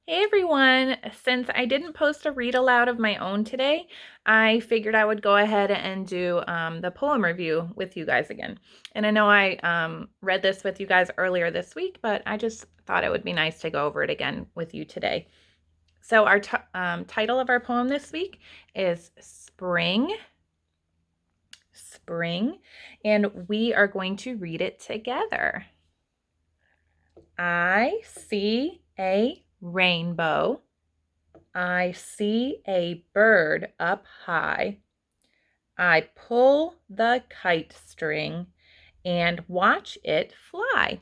Hey everyone! Since I didn't post a read aloud of my own today, I figured I would go ahead and do the poem review with you guys again. And I know I read this with you guys earlier this week, but I just thought it would be nice to go over it again with you today. So our title of our poem this week is Spring. Spring, and we are going to read it together. I see a rainbow. I see a bird up high. I pull the kite string and watch it fly.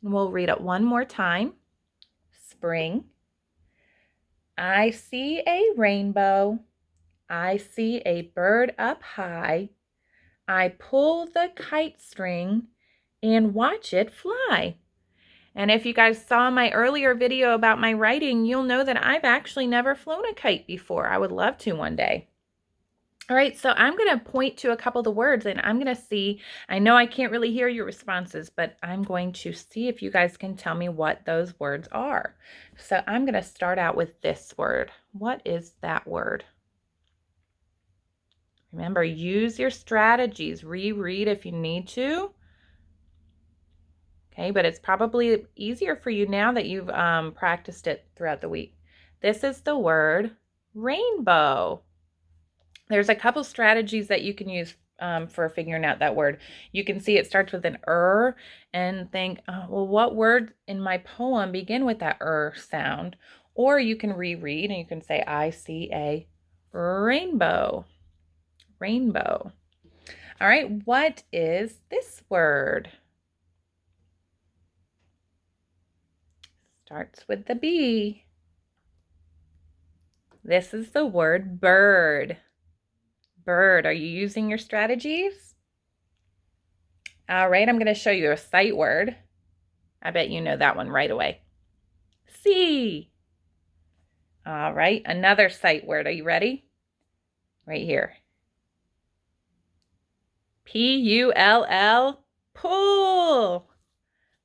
We'll read it one more time. Spring. I see a rainbow. I see a bird up high. I pull the kite string and watch it fly. And if you guys saw my earlier video about my writing, you'll know that I've actually never flown a kite before. I would love to one day. All right, so I'm going to point to a couple of the words and I'm going to see, I know I can't really hear your responses, but I'm going to see if you guys can tell me what those words are. So I'm going to start out with this word. What is that word? Remember, use your strategies. Reread if you need to. Okay, but it's probably easier for you now that you've practiced it throughout the week. This is the word rainbow. There's a couple strategies that you can use for figuring out that word. You can see it starts with an and think, oh, well, what word in my poem begin with that sound? Or you can reread and you can say, I see a rainbow. Rainbow. All right, what is this word? Starts with the B. This is the word bird. Bird. Are you using your strategies? All right, I'm going to show you a sight word. I bet you know that one right away. See. All right, another sight word. Are you ready? Right here. P-U-L-L, pull.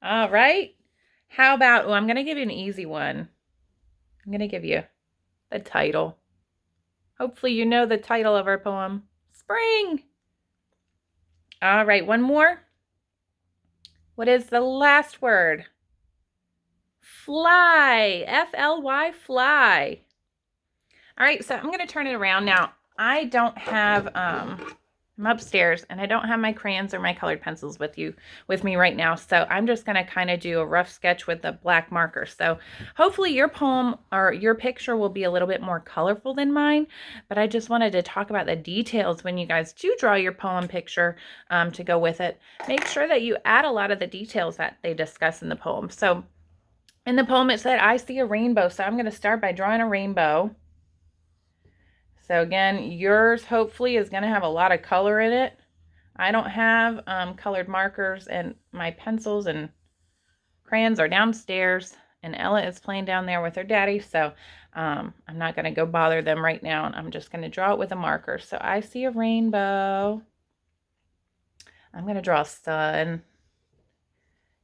All right. How about, I'm going to give you an easy one. I'm going to give you the title. Hopefully you know the title of our poem, Spring. All right, one more. What is the last word? Fly, F-L-Y, fly. All right, so I'm going to turn it around now. I don't have, I'm upstairs and I don't have my crayons or my colored pencils with me right now. So I'm just going to kind of do a rough sketch with the black marker. So hopefully your poem or your picture will be a little bit more colorful than mine, but I just wanted to talk about the details when you guys do draw your poem picture to go with it. Make sure that you add a lot of the details that they discuss in the poem. So in the poem, it said, I see a rainbow. So I'm going to start by drawing a rainbow. So again, yours hopefully is going to have a lot of color in it. I don't have colored markers, and my pencils and crayons are downstairs, and Ella is playing down there with her daddy. So I'm not going to go bother them right now, and I'm just going to draw it with a marker. So I see a rainbow. I'm going to draw a sun.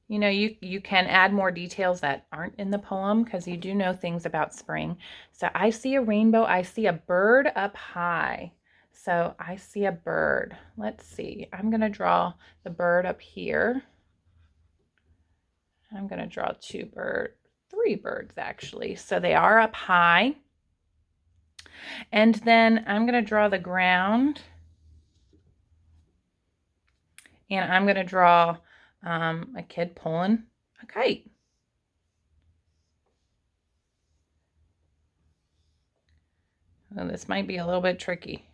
You know, you can add more details that aren't in the poem because you do know things about spring. So I see a rainbow. I see a bird up high. So I see a bird. Let's see. I'm going to draw the bird up here. I'm going to draw three birds actually. So they are up high. And then I'm going to draw the ground. And I'm going to draw a kid pulling a kite. Well, this might be a little bit tricky.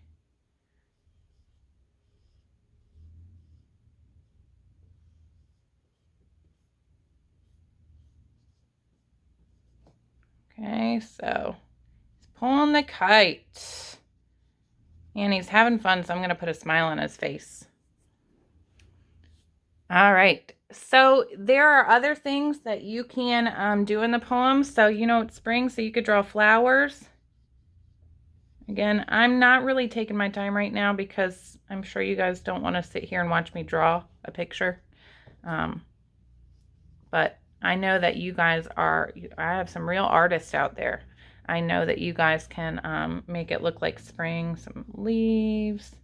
Okay, so he's pulling the kite. And he's having fun, so I'm going to put a smile on his face. All right. So there are other things that you can do in the poem. So you know it's spring, so you could draw flowers. Again, I'm not really taking my time right now because I'm sure you guys don't want to sit here and watch me draw a picture. But I know that you guys are, I have some real artists out there. I know that you guys can make it look like spring, some leaves.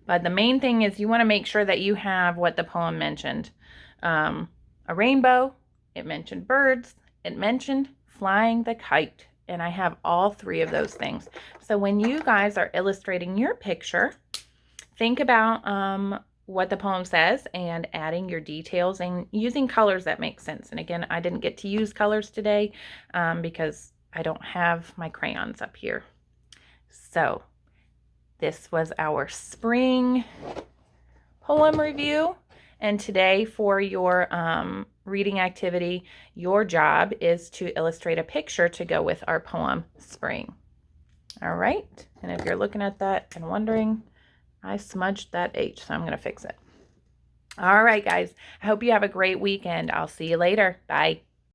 But the main thing is you want to make sure that you have what the poem mentioned. A rainbow, it mentioned birds, it mentioned flying the kite. And I have all three of those things. So when you guys are illustrating your picture, think about what the poem says and adding your details and using colors that make sense. And again, I didn't get to use colors today because I don't have my crayons up here. So this was our spring poem review. And today for your reading activity, your job is to illustrate a picture to go with our poem, Spring. All right. And if you're looking at that and wondering, I smudged that H, so I'm going to fix it. All right, guys. I hope you have a great weekend. I'll see you later. Bye.